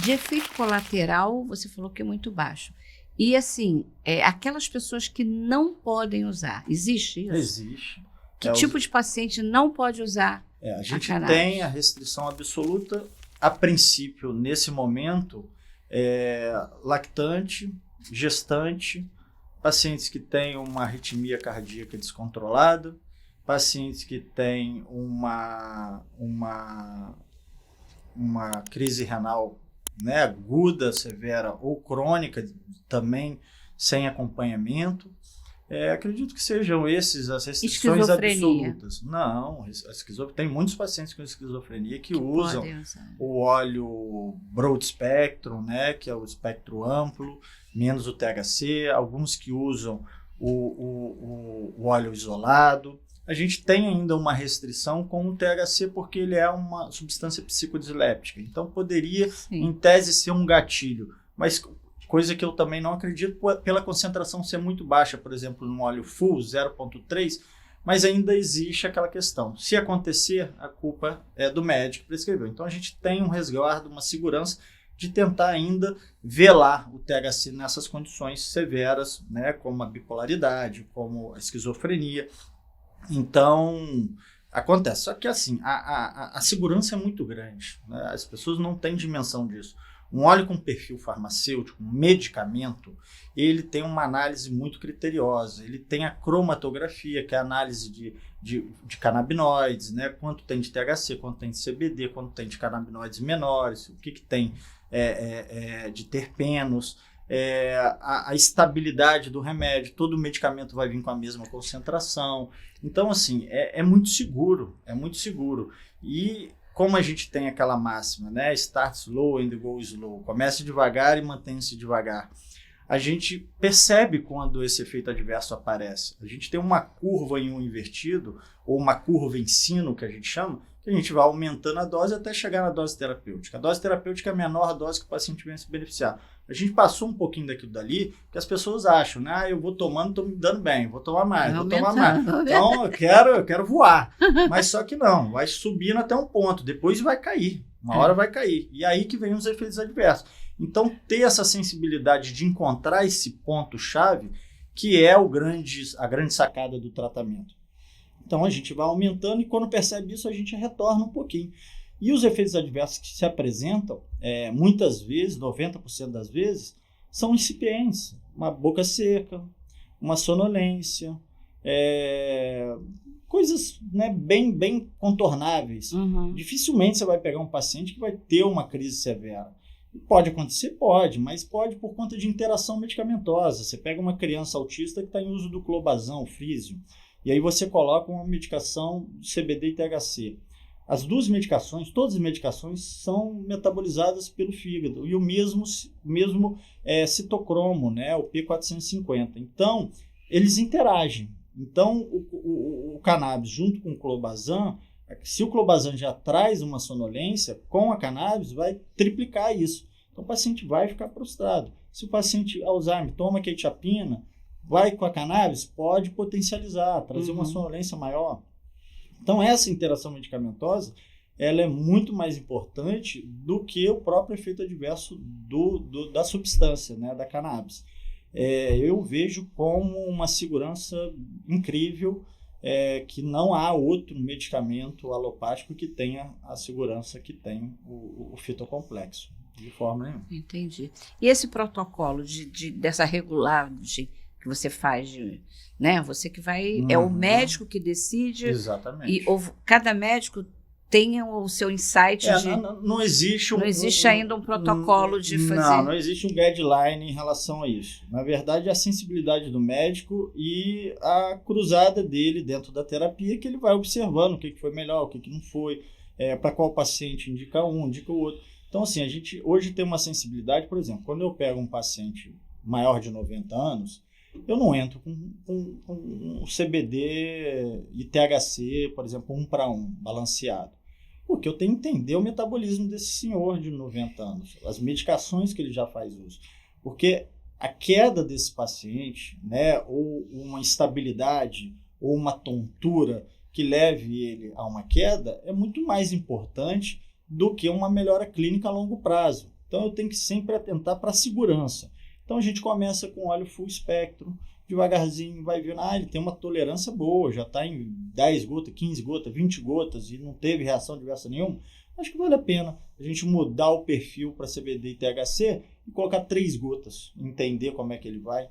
De efeito colateral, você falou que é muito baixo. E assim, aquelas pessoas que não podem usar, existe isso? Existe. Que tipo de paciente não pode usar a gente cannabis? tem a restrição absoluta, a princípio, nesse momento, lactante, gestante, pacientes que têm uma arritmia cardíaca descontrolada, pacientes que têm uma crise renal, né, aguda, severa ou crônica, também sem acompanhamento. Acredito que sejam esses as restrições absolutas. Não, tem muitos pacientes com esquizofrenia que usam o óleo broad spectrum, né, que é o espectro amplo, menos o THC, alguns que usam o óleo isolado. A gente tem ainda uma restrição com o THC porque ele é uma substância psicodiléptica. Então, poderia, em tese, ser um gatilho. Mas coisa que eu também não acredito pela concentração ser muito baixa, por exemplo, no óleo full, 0,3, mas ainda existe aquela questão. Se acontecer, a culpa é do médico que prescreveu. Então, a gente tem um resguardo, uma segurança de tentar ainda velar o THC nessas condições severas, né, como a bipolaridade, como a esquizofrenia. Então, acontece. Só que assim, a segurança é muito grande, né? As pessoas não têm dimensão disso. Um óleo com perfil farmacêutico, um medicamento, ele tem uma análise muito criteriosa. Ele tem a cromatografia, que é a análise de canabinoides, né? Quanto tem de THC, quanto tem de CBD, quanto tem de canabinoides menores, o que tem de terpenos. A estabilidade do remédio, todo medicamento vai vir com a mesma concentração. Então, assim, é muito seguro, E como a gente tem aquela máxima, né? Start slow and go slow. Comece devagar e mantenha-se devagar. A gente percebe quando esse efeito adverso aparece. A gente tem uma curva em um invertido, ou uma curva em sino, que a gente chama, que a gente vai aumentando a dose até chegar na dose terapêutica. A dose terapêutica é a menor dose que o paciente vem se beneficiar. A gente passou um pouquinho daquilo dali, que as pessoas acham, né? Eu vou tomando, estou me dando bem, vou tomar mais, vou tomar mais. Então, eu quero voar. Mas só que não, vai subindo até um ponto, depois vai cair. Uma hora vai cair. E aí que vem os efeitos adversos. Então, ter essa sensibilidade de encontrar esse ponto-chave, que é a grande sacada do tratamento. Então, a gente vai aumentando e quando percebe isso, a gente retorna um pouquinho. E os efeitos adversos que se apresentam, muitas vezes, 90% das vezes, são incipientes. Uma boca seca, uma sonolência, coisas, né, bem contornáveis. Uhum. Dificilmente você vai pegar um paciente que vai ter uma crise severa. Pode acontecer? Pode, mas pode por conta de interação medicamentosa. Você pega uma criança autista que está em uso do clobazam, o frísio, e aí você coloca uma medicação CBD e THC. As duas medicações, todas as medicações são metabolizadas pelo fígado, e o mesmo citocromo, né, o P450. Então, eles interagem. Então, o cannabis junto com o clobazam, se o clobazam já traz uma sonolência, com a cannabis vai triplicar isso. Então, o paciente vai ficar prostrado. Se o paciente Alzheimer toma quetiapina, vai com a cannabis, pode potencializar, trazer uma sonolência maior. Então, essa interação medicamentosa, ela é muito mais importante do que o próprio efeito adverso da substância, né, da cannabis. Eu vejo como uma segurança incrível, que não há outro medicamento alopático que tenha a segurança que tem o fitocomplexo, de forma nenhuma. Entendi. E esse protocolo dessa regulagem que você faz, né? Você que vai... É o médico que decide. Exatamente. E cada médico tem o seu insight não existe não existe ainda um protocolo de fazer... Não existe um guideline em relação a isso. Na verdade, a sensibilidade do médico e a cruzada dele dentro da terapia, que ele vai observando o que foi melhor, o que não foi, para qual paciente indica um, indica o outro. Então, assim, a gente hoje tem uma sensibilidade, por exemplo, quando eu pego um paciente maior de 90 anos, eu não entro com CBD e THC, por exemplo, 1:1, balanceado. Porque eu tenho que entender o metabolismo desse senhor de 90 anos, as medicações que ele já faz uso. Porque a queda desse paciente, né, ou uma instabilidade, ou uma tontura que leve ele a uma queda, é muito mais importante do que uma melhora clínica a longo prazo. Então, eu tenho que sempre atentar para a segurança. Então, a gente começa com óleo full espectro, devagarzinho, vai vendo, ele tem uma tolerância boa, já está em 10 gotas, 15 gotas, 20 gotas e não teve reação adversa nenhuma. Acho que vale a pena a gente mudar o perfil para CBD e THC e colocar 3 gotas, entender como é que ele vai.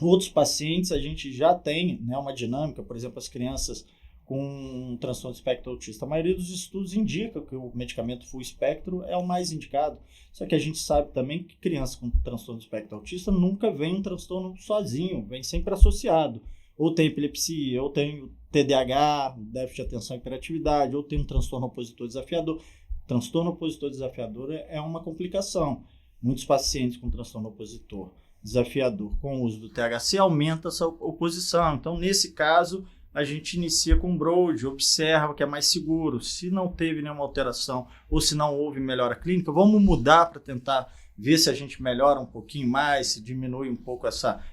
Outros pacientes, a gente já tem, né, uma dinâmica, por exemplo, as crianças com um transtorno de espectro autista. A maioria dos estudos indica que o medicamento full espectro é o mais indicado. Só que a gente sabe também que criança com transtorno de espectro autista nunca vem um transtorno sozinho, vem sempre associado. Ou tem epilepsia, ou tem TDAH, déficit de atenção e hiperatividade, ou tem um transtorno opositor desafiador. Transtorno opositor desafiador é uma complicação. Muitos pacientes com transtorno opositor desafiador com o uso do THC aumenta essa oposição. Então, nesse caso, a gente inicia com Broad, observa que é mais seguro. Se não teve nenhuma alteração ou se não houve melhora clínica, vamos mudar para tentar ver se a gente melhora um pouquinho mais, se diminui um pouco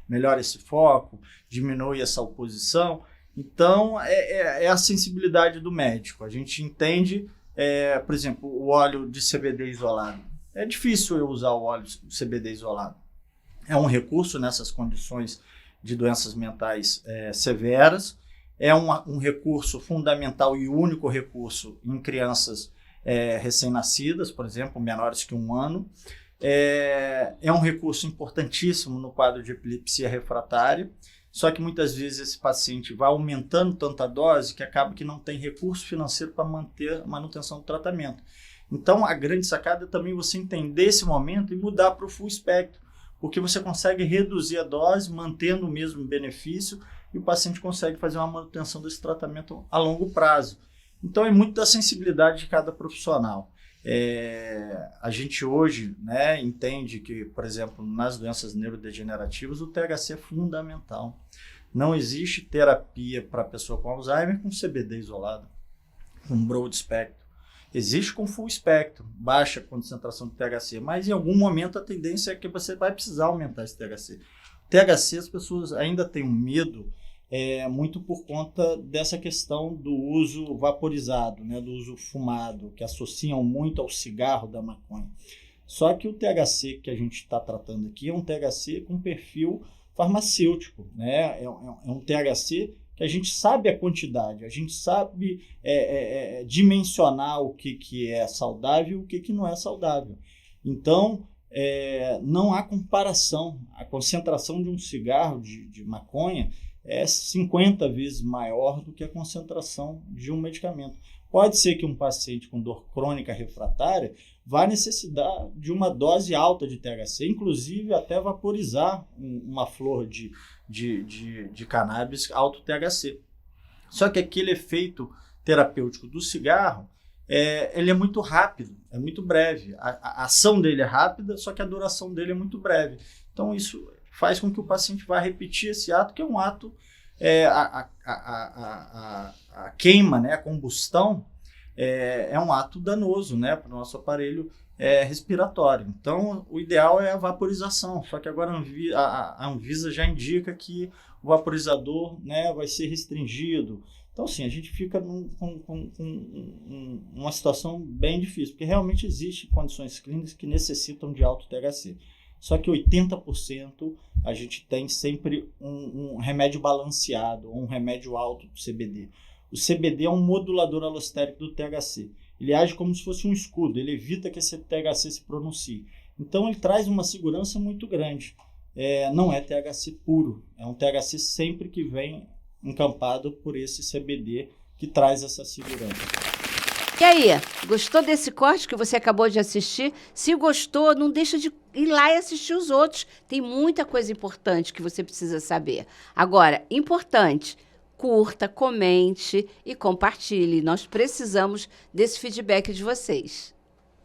melhora esse foco, diminui essa oposição. Então, é a sensibilidade do médico. A gente entende, por exemplo, o óleo de CBD isolado. É difícil eu usar o óleo de CBD isolado. É um recurso nessas condições de doenças mentais severas. É um recurso fundamental e único recurso em crianças recém-nascidas, por exemplo, menores que 1 ano. É um recurso importantíssimo no quadro de epilepsia refratária, só que muitas vezes esse paciente vai aumentando tanto a dose que acaba que não tem recurso financeiro para manter a manutenção do tratamento. Então, a grande sacada é também você entender esse momento e mudar para o full espectro, porque você consegue reduzir a dose, mantendo o mesmo benefício, e o paciente consegue fazer uma manutenção desse tratamento a longo prazo. Então, é muito da sensibilidade de cada profissional. A gente hoje, né, entende que, por exemplo, nas doenças neurodegenerativas, o THC é fundamental. Não existe terapia para pessoa com Alzheimer com CBD isolado, com broad espectro. Existe com full espectro, baixa concentração de THC, mas em algum momento a tendência é que você vai precisar aumentar esse THC. THC, as pessoas ainda têm um medo, muito por conta dessa questão do uso vaporizado, né, do uso fumado, que associam muito ao cigarro da maconha. Só que o THC que a gente está tratando aqui é um THC com perfil farmacêutico, né? É um THC que a gente sabe a quantidade, a gente sabe dimensionar o que é saudável e o que não é saudável. Então, não há comparação. A concentração de um cigarro de maconha é 50 vezes maior do que a concentração de um medicamento. Pode ser que um paciente com dor crônica refratária vá necessitar de uma dose alta de THC, inclusive até vaporizar uma flor de cannabis alto THC. Só que aquele efeito terapêutico do cigarro, ele é muito rápido, é muito breve. A ação dele é rápida, só que a duração dele é muito breve. Então isso faz com que o paciente vá repetir esse ato, que é um ato, a queima, né, a combustão, é um ato danoso, né, para o nosso aparelho respiratório. Então, o ideal é a vaporização, só que agora a Anvisa já indica que o vaporizador, né, vai ser restringido. Então, assim, a gente fica com uma situação bem difícil, porque realmente existem condições clínicas que necessitam de alto THC. Só que 80% a gente tem sempre um remédio balanceado, um remédio alto do CBD. O CBD é um modulador alostérico do THC. Ele age como se fosse um escudo, ele evita que esse THC se pronuncie. Então ele traz uma segurança muito grande. Não é THC puro, é um THC sempre que vem encampado por esse CBD que traz essa segurança. E aí, gostou desse corte que você acabou de assistir? Se gostou, não deixa de ir lá e assistir os outros. Tem muita coisa importante que você precisa saber. Agora, importante, curta, comente e compartilhe. Nós precisamos desse feedback de vocês.